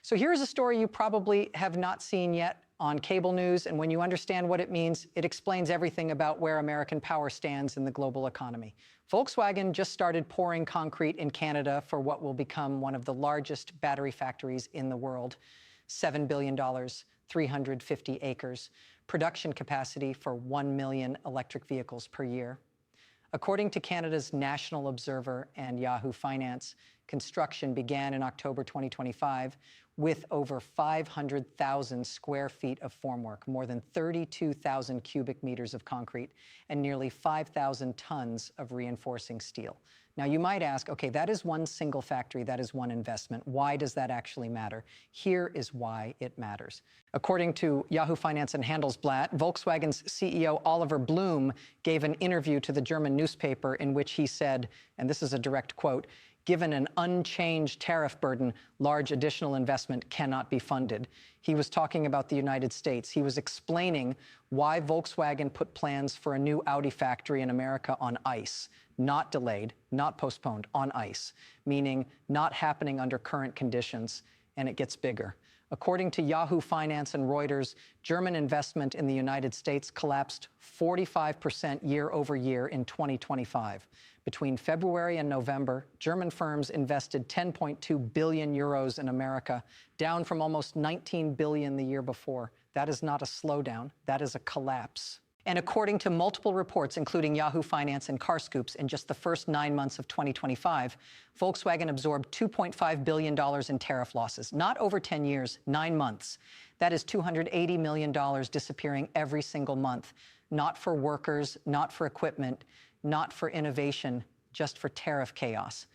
So here's a story you probably have not seen yet on cable news, and when you understand what it means, it explains everything about where American power stands in the global economy. Volkswagen just started pouring concrete in Canada for what will become one of the largest battery factories in the world. $7 billion, 350 acres, production capacity for 1 million electric vehicles per year. According to Canada's National Observer and Yahoo Finance, construction began in October 2025 with over 500,000 square feet of formwork, more than 32,000 cubic meters of concrete, and nearly 5,000 tons of reinforcing steel. Now, you might ask, okay, that is one single factory, that is one investment. Why does that actually matter? Here is why it matters. According to Yahoo Finance and Handelsblatt, Volkswagen's CEO Oliver Blume gave an interview to the German newspaper in which he said, and this is a direct quote, "Given an unchanged tariff burden, large additional investment cannot be funded." He was talking about the United States. He was explaining why Volkswagen put plans for a new Audi factory in America on ice, not delayed, not postponed, on ice, meaning not happening under current conditions, and it gets bigger. According to Yahoo Finance and Reuters, German investment in the United States collapsed 45% year over year in 2025. Between February and November, German firms invested 10.2 billion euros in America, down from almost 19 billion the year before. That is not a slowdown, that is a collapse. And according to multiple reports, including Yahoo Finance and CarScoops, in just the first 9 months of 2025, Volkswagen absorbed $2.5 billion in tariff losses, not over 10 years, 9 months. That is $280 million disappearing every single month, not for workers, not for equipment, not for innovation, just for tariff chaos.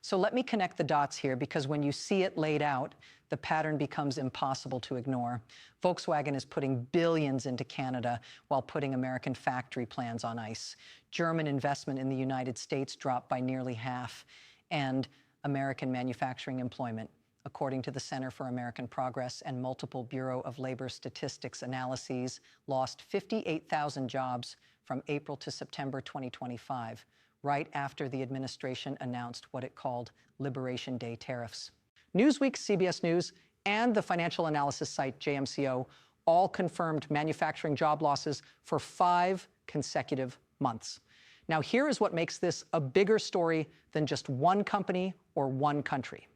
So let me connect the dots here, because when you see it laid out, the pattern becomes impossible to ignore. Volkswagen is putting billions into Canada while putting American factory plans on ice. German investment in the United States dropped by nearly half, and American manufacturing employment, according to the Center for American Progress and multiple Bureau of Labor Statistics analyses, lost 58,000 jobs from April to September 2025. Right after the administration announced what it called Liberation Day tariffs. Newsweek, CBS News, and the financial analysis site JMCO all confirmed manufacturing job losses for 5 consecutive months. Now, here is what makes this a bigger story than just one company or one country.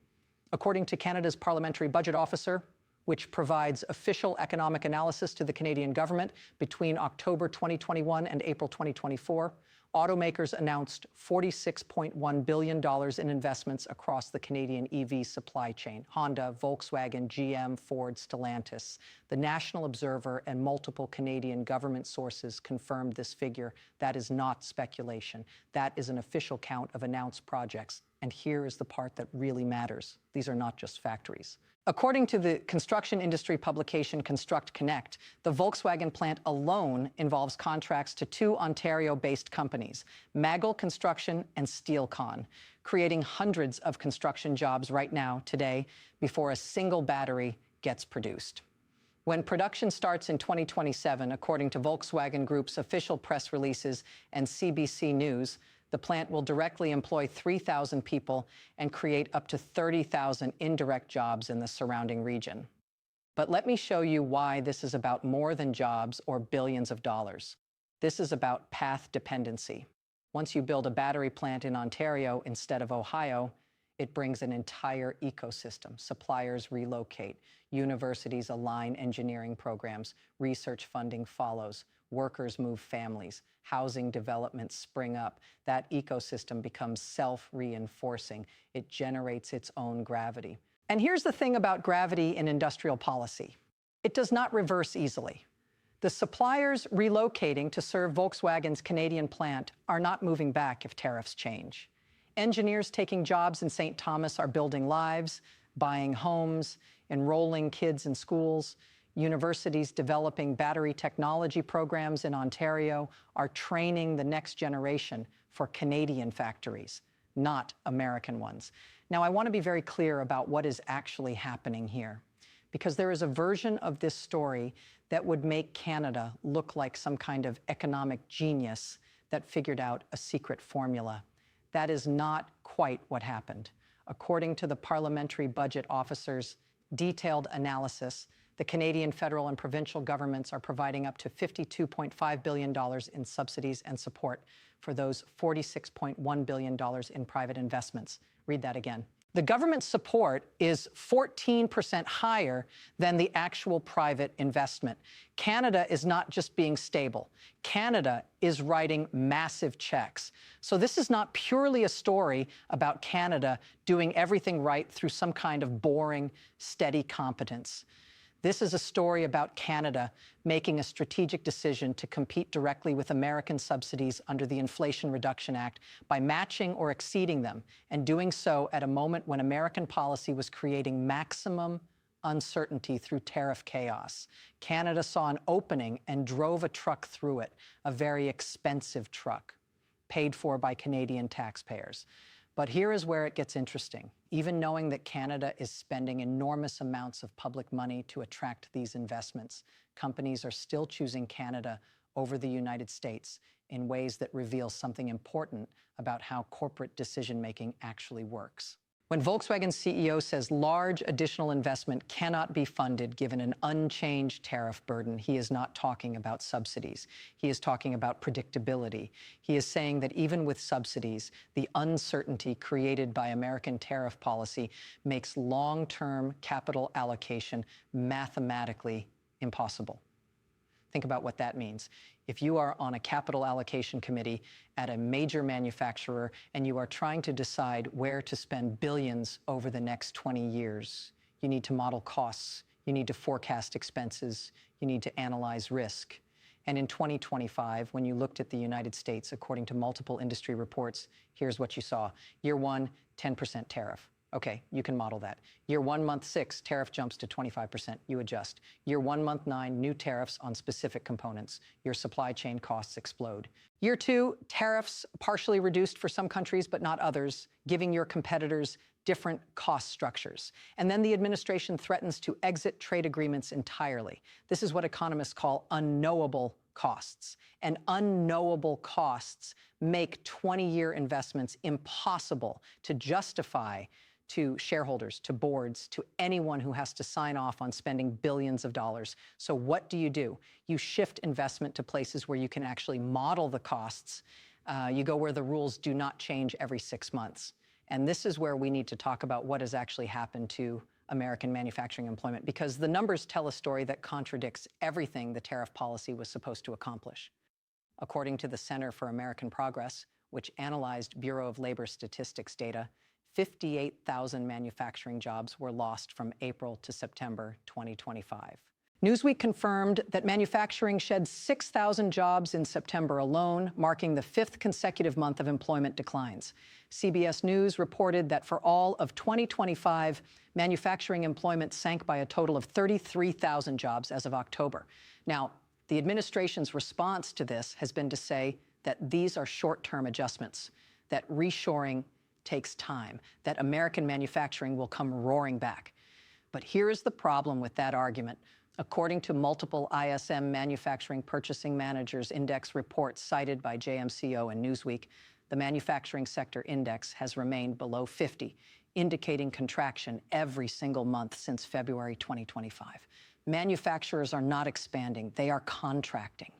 According to Canada's Parliamentary Budget Officer, which provides official economic analysis to the Canadian government, between October 2021 and April 2024, automakers announced $46.1 billion in investments across the Canadian EV supply chain: Honda, Volkswagen, GM, Ford, Stellantis. The National Observer and multiple Canadian government sources confirmed this figure. That is not speculation. That is an official count of announced projects. And here is the part that really matters. These are not just factories. According to the construction industry publication Construct Connect, the Volkswagen plant alone involves contracts to 2 Ontario-based companies, Maggle Construction and SteelCon, creating hundreds of construction jobs right now, today, before a single battery gets produced. When production starts in 2027, according to Volkswagen Group's official press releases and CBC News, the plant will directly employ 3,000 people and create up to 30,000 indirect jobs in the surrounding region. But let me show you why this is about more than jobs or billions of dollars. This is about path dependency. Once you build a battery plant in Ontario instead of Ohio, it brings an entire ecosystem. Suppliers relocate, universities align engineering programs, research funding follows, workers move families, housing developments spring up. That ecosystem becomes self-reinforcing. It generates its own gravity. And here's the thing about gravity in industrial policy. It does not reverse easily. The suppliers relocating to serve Volkswagen's Canadian plant are not moving back if tariffs change. Engineers taking jobs in St. Thomas are building lives, buying homes, enrolling kids in schools. Universities developing battery technology programs in Ontario are training the next generation for Canadian factories, not American ones. Now, I want to be very clear about what is actually happening here, because there is a version of this story that would make Canada look like some kind of economic genius that figured out a secret formula. That is not quite what happened. According to the Parliamentary Budget Officer's detailed analysis, the Canadian federal and provincial governments are providing up to $52.5 billion in subsidies and support for those $46.1 billion in private investments. Read that again. The government support is 14% higher than the actual private investment. Canada is not just being stable. Canada is writing massive checks. So this is not purely a story about Canada doing everything right through some kind of boring, steady competence. This is a story about Canada making a strategic decision to compete directly with American subsidies under the Inflation Reduction Act by matching or exceeding them, and doing so at a moment when American policy was creating maximum uncertainty through tariff chaos. Canada saw an opening and drove a truck through it, a very expensive truck, paid for by Canadian taxpayers. But here is where it gets interesting. Even knowing that Canada is spending enormous amounts of public money to attract these investments, companies are still choosing Canada over the United States in ways that reveal something important about how corporate decision-making actually works. When Volkswagen's CEO says large additional investment cannot be funded given an unchanged tariff burden, he is not talking about subsidies. He is talking about predictability. He is saying that even with subsidies, the uncertainty created by American tariff policy makes long-term capital allocation mathematically impossible. Think about what that means. If you are on a capital allocation committee at a major manufacturer and you are trying to decide where to spend billions over the next 20 years, you need to model costs, you need to forecast expenses, you need to analyze risk. And in 2025, when you looked at the United States, according to multiple industry reports, here's what you saw. Year 1, 10% tariff. Okay, you can model that. Year 1, month 6, tariff jumps to 25%. You adjust. Year 1, month 9, new tariffs on specific components. Your supply chain costs explode. Year 2, tariffs partially reduced for some countries, but not others, giving your competitors different cost structures. And then the administration threatens to exit trade agreements entirely. This is what economists call unknowable costs. And unknowable costs make 20-year investments impossible to justify to shareholders, to boards, to anyone who has to sign off on spending billions of dollars. So what do? You shift investment to places where you can actually model the costs. You go where the rules do not change every 6 months. And this is where we need to talk about what has actually happened to American manufacturing employment, because the numbers tell a story that contradicts everything the tariff policy was supposed to accomplish. According to the Center for American Progress, which analyzed Bureau of Labor Statistics data, 58,000 manufacturing jobs were lost from April to September 2025. Newsweek confirmed that manufacturing shed 6,000 jobs in September alone, marking the 5th consecutive month of employment declines. CBS News reported that for all of 2025, manufacturing employment sank by a total of 33,000 jobs as of October. Now, the administration's response to this has been to say that these are short-term adjustments, that reshoring takes time, that American manufacturing will come roaring back. But here is the problem with that argument. According to multiple ISM Manufacturing Purchasing Managers Index reports cited by JMCO and Newsweek, the manufacturing sector index has remained below 50, indicating contraction every single month since February 2025. Manufacturers are not expanding, they are contracting.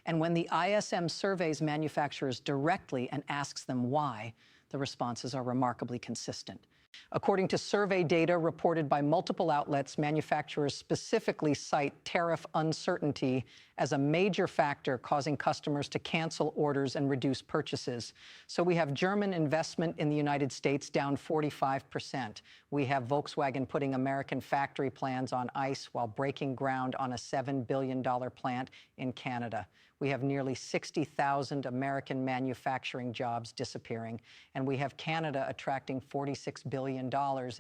And when the ISM surveys manufacturers directly and asks them why, the responses are remarkably consistent. According to survey data reported by multiple outlets, manufacturers specifically cite tariff uncertainty as a major factor causing customers to cancel orders and reduce purchases. So we have German investment in the United States down 45%. We have Volkswagen putting American factory plans on ice while breaking ground on a $7 billion plant in Canada. We have nearly 60,000 American manufacturing jobs disappearing, and we have Canada attracting $46 billion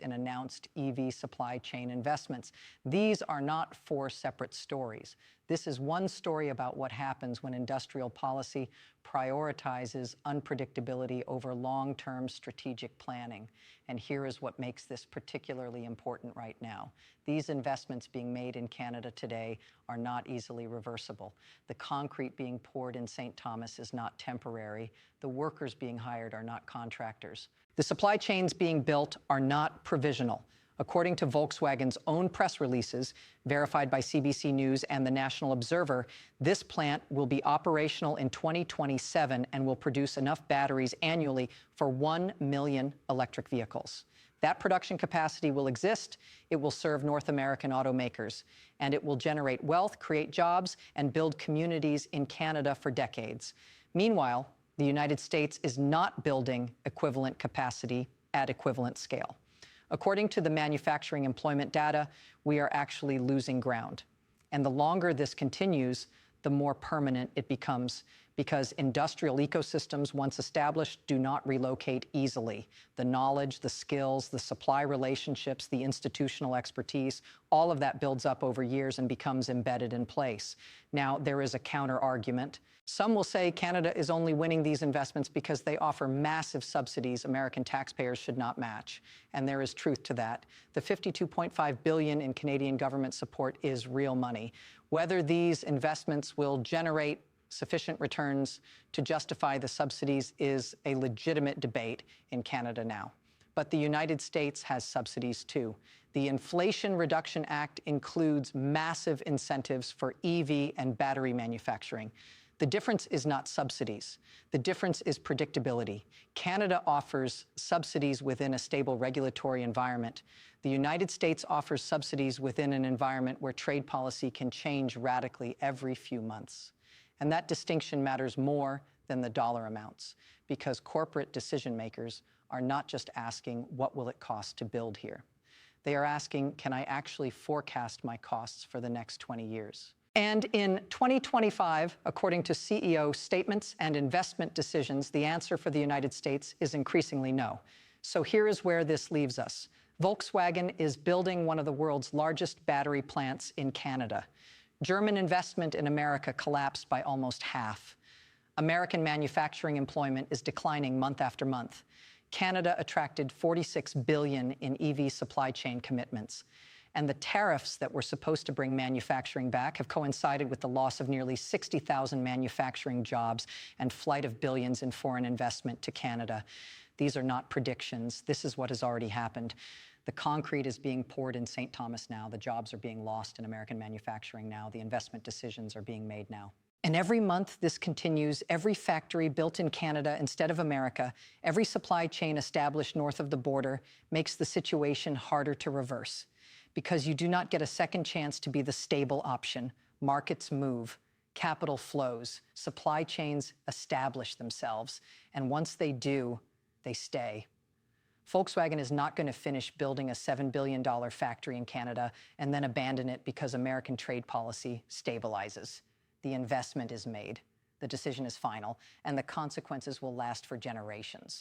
in announced EV supply chain investments. These are not 4 separate stories. This is one story about what happens when industrial policy prioritizes unpredictability over long-term strategic planning. And here is what makes this particularly important right now. These investments being made in Canada today are not easily reversible. The concrete being poured in St. Thomas is not temporary. The workers being hired are not contractors. The supply chains being built are not provisional. According to Volkswagen's own press releases, verified by CBC News and the National Observer, this plant will be operational in 2027 and will produce enough batteries annually for 1 million electric vehicles. That production capacity will exist, it will serve North American automakers, and it will generate wealth, create jobs, and build communities in Canada for decades. Meanwhile, the United States is not building equivalent capacity at equivalent scale. According to the manufacturing employment data, we are actually losing ground. And the longer this continues, the more permanent it becomes, because industrial ecosystems, once established, do not relocate easily. The knowledge, the skills, the supply relationships, the institutional expertise, all of that builds up over years and becomes embedded in place. Now, there is a counter-argument. Some will say Canada is only winning these investments because they offer massive subsidies American taxpayers should not match. And there is truth to that. The $52.5 billion in Canadian government support is real money. Whether these investments will generate sufficient returns to justify the subsidies is a legitimate debate in Canada now. But the United States has subsidies too. The Inflation Reduction Act includes massive incentives for EV and battery manufacturing. The difference is not subsidies. The difference is predictability. Canada offers subsidies within a stable regulatory environment. The United States offers subsidies within an environment where trade policy can change radically every few months. And that distinction matters more than the dollar amounts, because corporate decision makers are not just asking, what will it cost to build here? They are asking, can I actually forecast my costs for the next 20 years? And in 2025, according to CEO statements and investment decisions, the answer for the United States is increasingly no. So here is where this leaves us. Volkswagen is building one of the world's largest battery plants in Canada. German investment in America collapsed by almost half. American manufacturing employment is declining month after month. Canada attracted $46 billion in EV supply chain commitments. And the tariffs that were supposed to bring manufacturing back have coincided with the loss of nearly 60,000 manufacturing jobs and flight of billions in foreign investment to Canada. These are not predictions. This is what has already happened. The concrete is being poured in St. Thomas now. The jobs are being lost in American manufacturing now. The investment decisions are being made now. And every month this continues. Every factory built in Canada instead of America, every supply chain established north of the border makes the situation harder to reverse, because you do not get a second chance to be the stable option. Markets move, capital flows, supply chains establish themselves, and once they do, they stay. Volkswagen is not going to finish building a $7 billion factory in Canada and then abandon it because American trade policy stabilizes. The investment is made, the decision is final, and the consequences will last for generations.